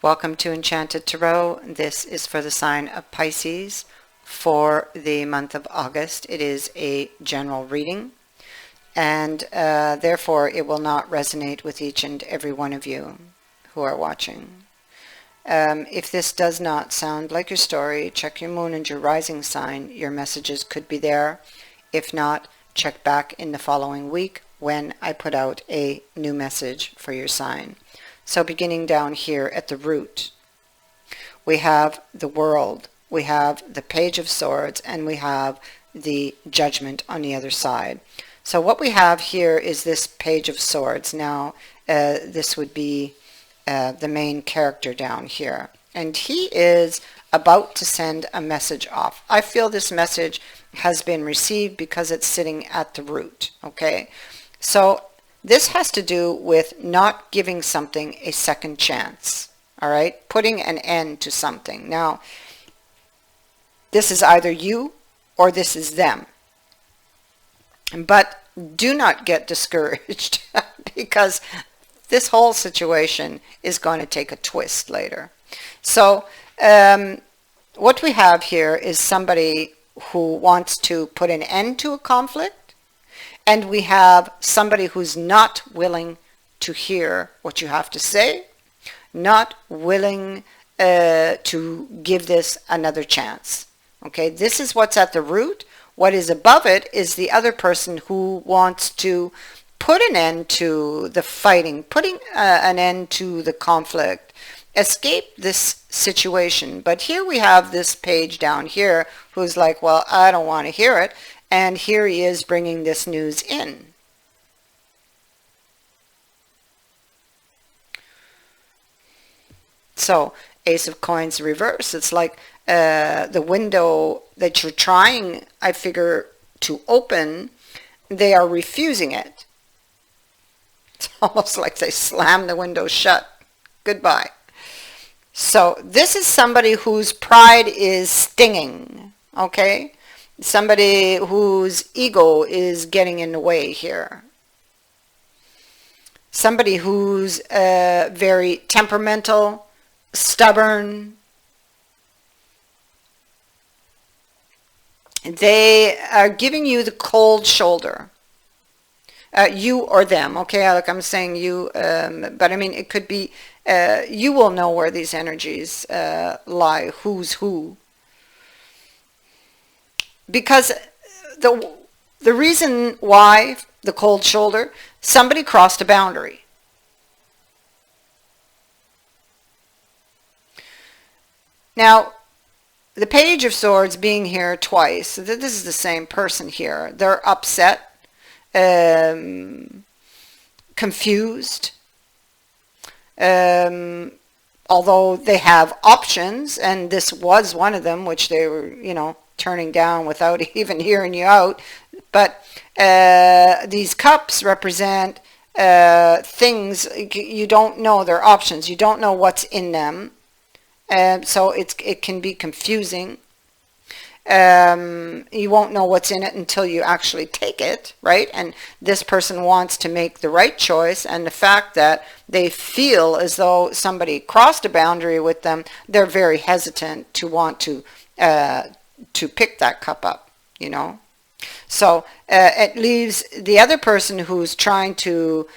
Welcome to Enchanted Tarot. This is for the sign of Pisces for the month of August. It is a general reading, and therefore it will not resonate with each and every one of you who are watching. If this does not sound like your story, check your moon and your rising sign. Your messages could be there. If not, check back in the following week when I put out a new message for your sign. So beginning down here at the root, we have the World, we have the Page of Swords, and we have the Judgment on the other side. So what we have here is this Page of Swords. Now, this would be the main character down here. And he is about to send a message off. I feel this message has been received because it's sitting at the root, okay? So this has to do with not giving something a second chance, all right? Putting an end to something. Now, this is either you or this is them. But do not get discouraged because this whole situation is going to take a twist later. So what we have here is somebody who wants to put an end to a conflict. And we have somebody who's not willing to hear what you have to say, not willing to give this another chance. Okay, this is what's at the root. What is above it is the other person who wants to put an end to the fighting, putting an end to the conflict, escape this situation. But here we have this page down here who's like, well, I don't want to hear it. And here he is bringing this news in. So, Ace of Coins reverse. It's like the window that you're trying, I figure, to open, they are refusing it. It's almost like they slam the window shut. Goodbye. So, this is somebody whose pride is stinging, okay? Somebody whose ego is getting in the way here. Somebody who's very temperamental, stubborn. They are giving you the cold shoulder. You or them, okay? Like I'm saying you, but I mean it could be, you will know where these energies lie, who's who. Because the reason why the cold shoulder, somebody crossed a boundary. Now, the Page of Swords being here twice, so this is the same person here. They're upset, confused, although they have options, and this was one of them, which they were, you know, turning down without even hearing you out. But these cups represent things you don't know, their options. You don't know what's in them. So it can be confusing. You won't know what's in it until you actually take it, right? And this person wants to make the right choice, and the fact that they feel as though somebody crossed a boundary with them, they're very hesitant to want to pick that cup up, you know. So it leaves the other person who's trying to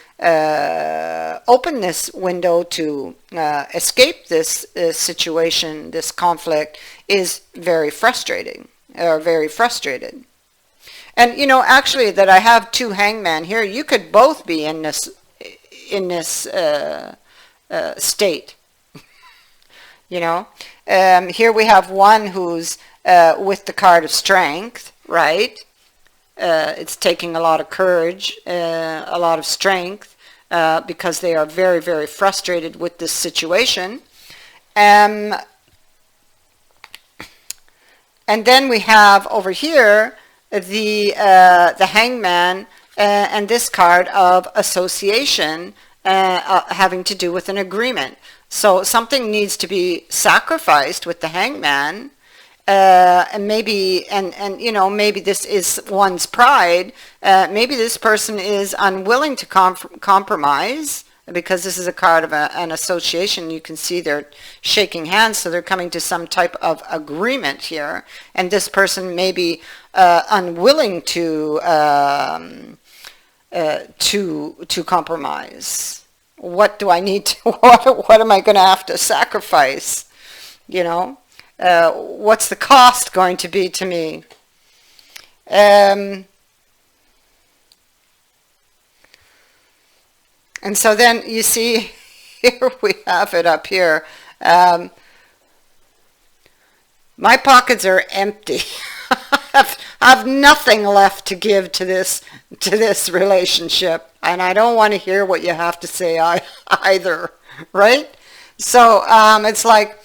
open this window to escape this situation, this conflict, is very frustrating, or very frustrated. And you know, actually, that I have two hangman here, you could both be in this state. You know, here we have one who's with the card of strength, right? It's taking a lot of courage, a lot of strength, because they are very, very frustrated with this situation. And then we have over here the hangman and this card of association having to do with an agreement. So something needs to be sacrificed with the hangman. And maybe, and you know, maybe this is one's pride. Maybe this person is unwilling to compromise because this is a card of an association. You can see they're shaking hands, so they're coming to some type of agreement here. And this person may be unwilling to compromise. What do I need to? What am I going to have to sacrifice? You know, what's the cost going to be to me? And so then you see, here we have it up here. My pockets are empty. I have nothing left to give to this relationship, and I don't want to hear what you have to say either, right? So it's like,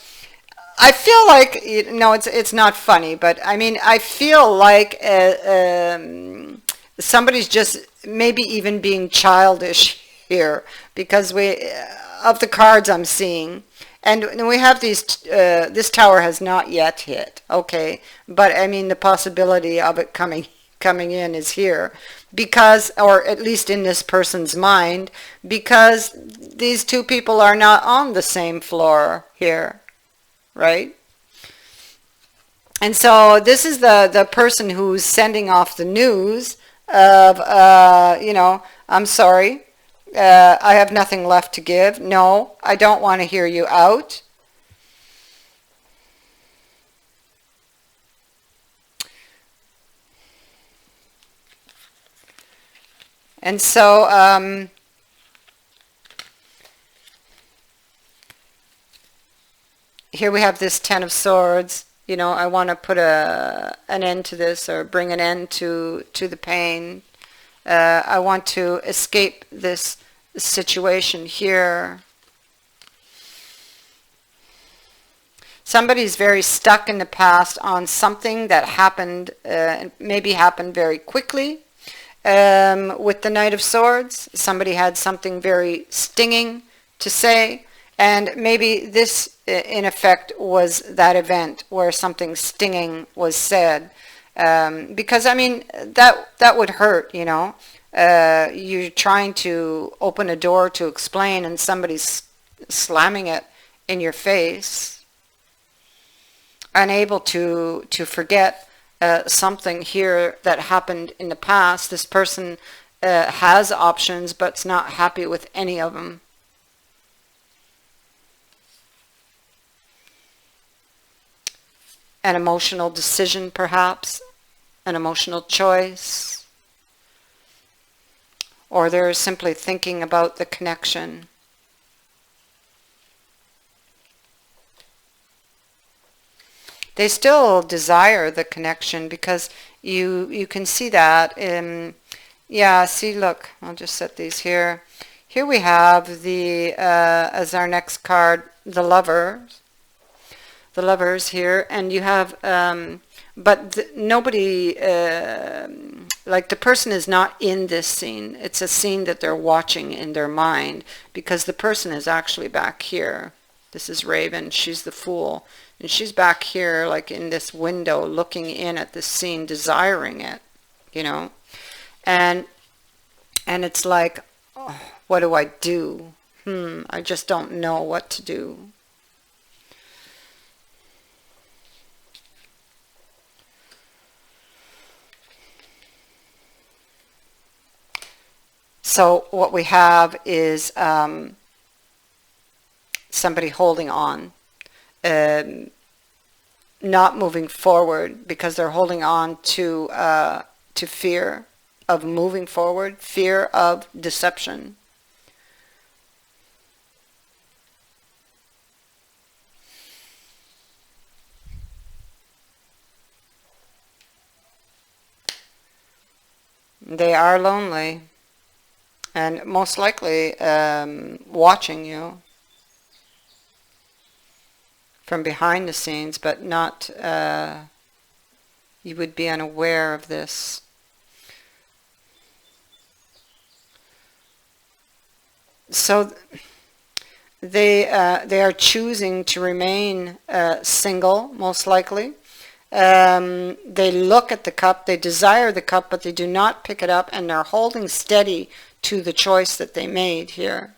I feel like, no, it's not funny, but I mean, I feel like somebody's just maybe even being childish here, because of the cards I'm seeing, and we have these, this tower has not yet hit, okay, but I mean the possibility of it coming in is here, because, or at least in this person's mind, because these two people are not on the same floor here, right? And so this is the person who's sending off the news of, you know, I'm sorry, I have nothing left to give. No, I don't want to hear you out. And so here we have this Ten of Swords. You know, I want to put an end to this, or bring an end to the pain. I want to escape this situation here. Somebody's very stuck in the past on something that happened, maybe happened very quickly. With the Knight of Swords, somebody had something very stinging to say, and maybe this, in effect, was that event where something stinging was said. Because, I mean, that would hurt, you know. You're trying to open a door to explain, and somebody's slamming it in your face. Unable to forget something here that happened in the past. This person has options, but's not happy with any of them. An emotional decision, perhaps, an emotional choice, or they're simply thinking about the connection. They still desire the connection, because you can see that in, yeah, see, look, I'll just set these here. Here we have the, as our next card, the Lovers. The Lovers here, and you have, but nobody, like the person is not in this scene. It's a scene that they're watching in their mind, because the person is actually back here. This is Raven, she's the Fool, and she's back here like in this window looking in at this scene, desiring it, you know, and it's like, oh, what do I do? I just don't know what to do. So what we have is somebody holding on, not moving forward, because they're holding on to fear of moving forward, fear of deception. They are lonely. And most likely watching you from behind the scenes, but not, you would be unaware of this. So they are choosing to remain single, most likely. They look at the cup, they desire the cup, but they do not pick it up, and they're holding steady to the choice that they made here.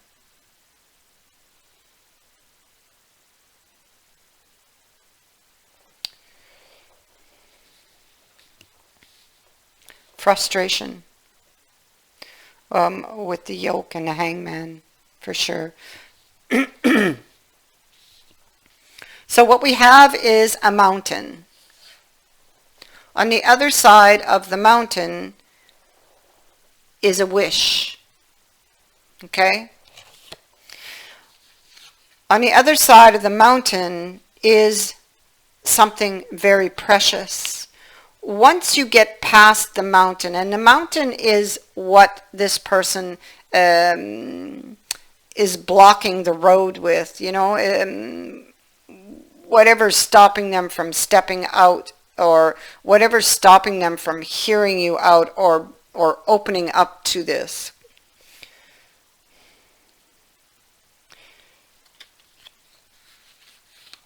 frustration with the yoke and the hangman, for sure. So what we have is a mountain. On the other side of the mountain is a wish. Okay? On the other side of the mountain is something very precious. Once you get past the mountain, and the mountain is what this person is blocking the road with, you know, whatever's stopping them from stepping out, or whatever's stopping them from hearing you out, or opening up to this.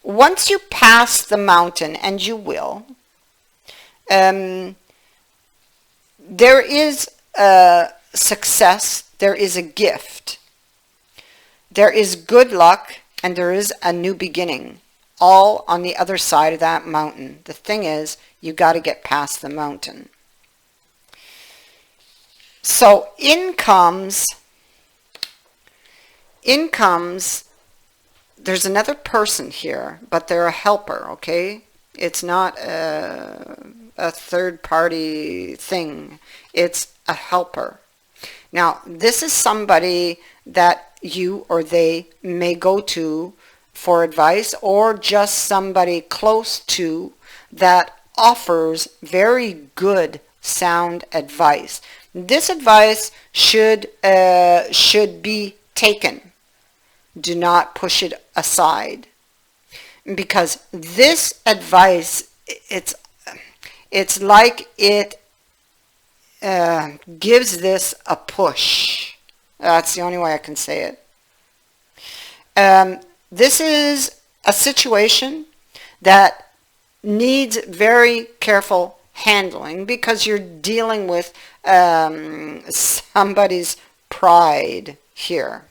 Once you pass the mountain, and you will, there is a success, there is a gift, there is good luck, and there is a new beginning, all on the other side of that mountain. The thing is, you got to get past the mountain. So in comes, there's another person here, but they're a helper, okay? It's not a third party thing. It's a helper. Now, this is somebody that you or they may go to for advice, or just somebody close to that offers very good sound advice. This advice should be taken. Do not push it aside, because this advice, it's like it gives this a push. That's the only way I can say it. This is a situation that needs very careful handling, because you're dealing with somebody's pride here.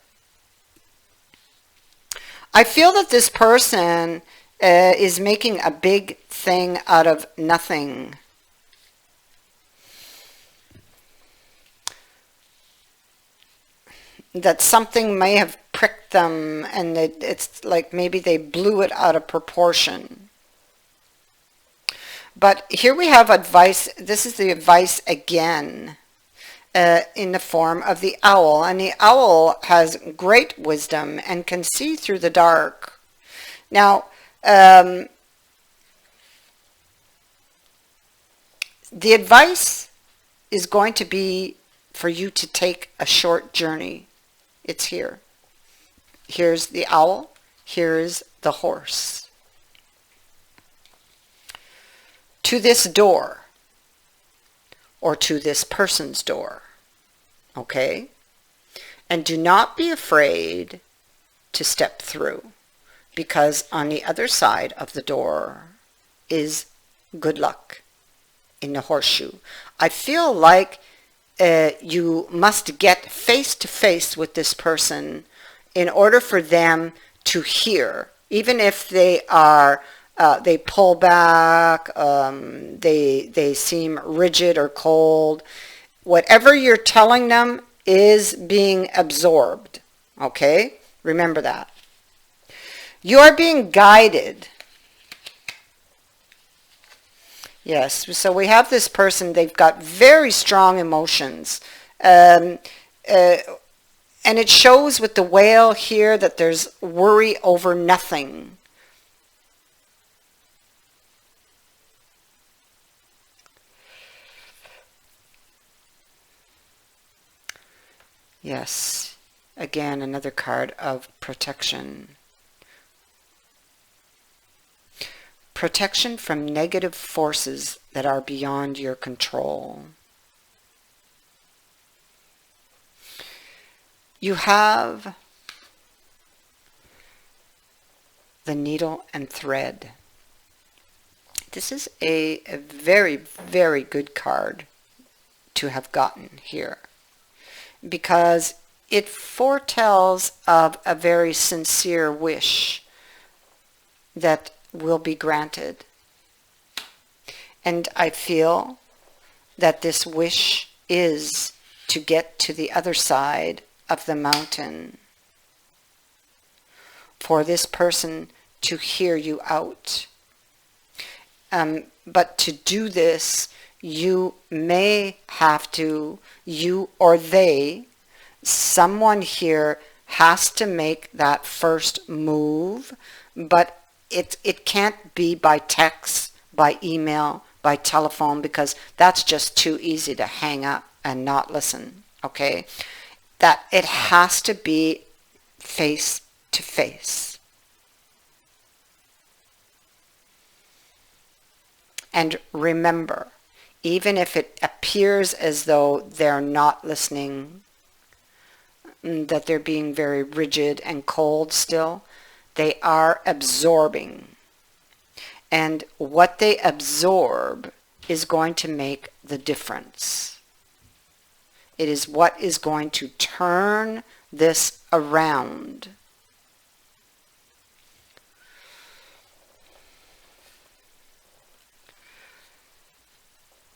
I feel that this person is making a big thing out of nothing. That something may have pricked them, and it's like maybe they blew it out of proportion. But here we have advice. This is the advice again, in the form of the owl. And the owl has great wisdom and can see through the dark. Now, the advice is going to be for you to take a short journey. It's here. Here's the owl. Here's the horse. To this door, or to this person's door. Okay? And do not be afraid to step through, because on the other side of the door is good luck in the horseshoe. I feel like you must get face to face with this person in order for them to hear, even if they are they pull back, they seem rigid or cold. Whatever you're telling them is being absorbed. Okay? Remember that. You are being guided. Yes, so we have this person, they've got very strong emotions. And it shows with the whale here that there's worry over nothing. Yes, again, another card of protection. Protection from negative forces that are beyond your control. You have the needle and thread. This is a very, very good card to have gotten here, because it foretells of a very sincere wish that will be granted. And I feel that this wish is to get to the other side of the mountain, for this person to hear you out. But to do this, you may have to, you or they, someone here has to make that first move, but it can't be by text, by email, by telephone, because that's just too easy to hang up and not listen, okay? That it has to be face to face. And remember, even if it appears as though they're not listening, that they're being very rigid and cold still, they are absorbing. And what they absorb is going to make the difference. It is what is going to turn this around.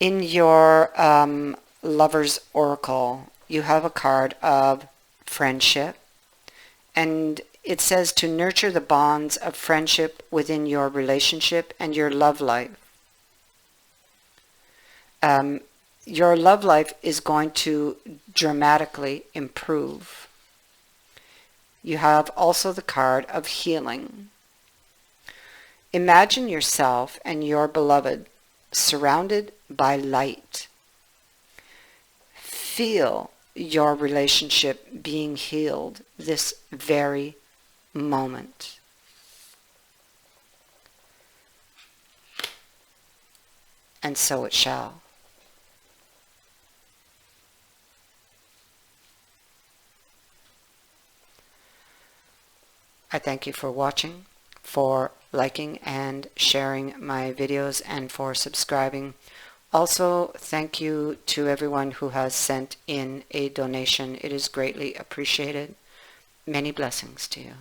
In your Lover's Oracle, you have a card of friendship, and it says to nurture the bonds of friendship within your relationship and your love life. Your love life is going to dramatically improve. You have also the card of healing. Imagine yourself and your beloved surrounded by light. Feel your relationship being healed this very moment. And so it shall. I thank you for watching, for liking and sharing my videos, and for subscribing. Also, thank you to everyone who has sent in a donation. It is greatly appreciated. Many blessings to you.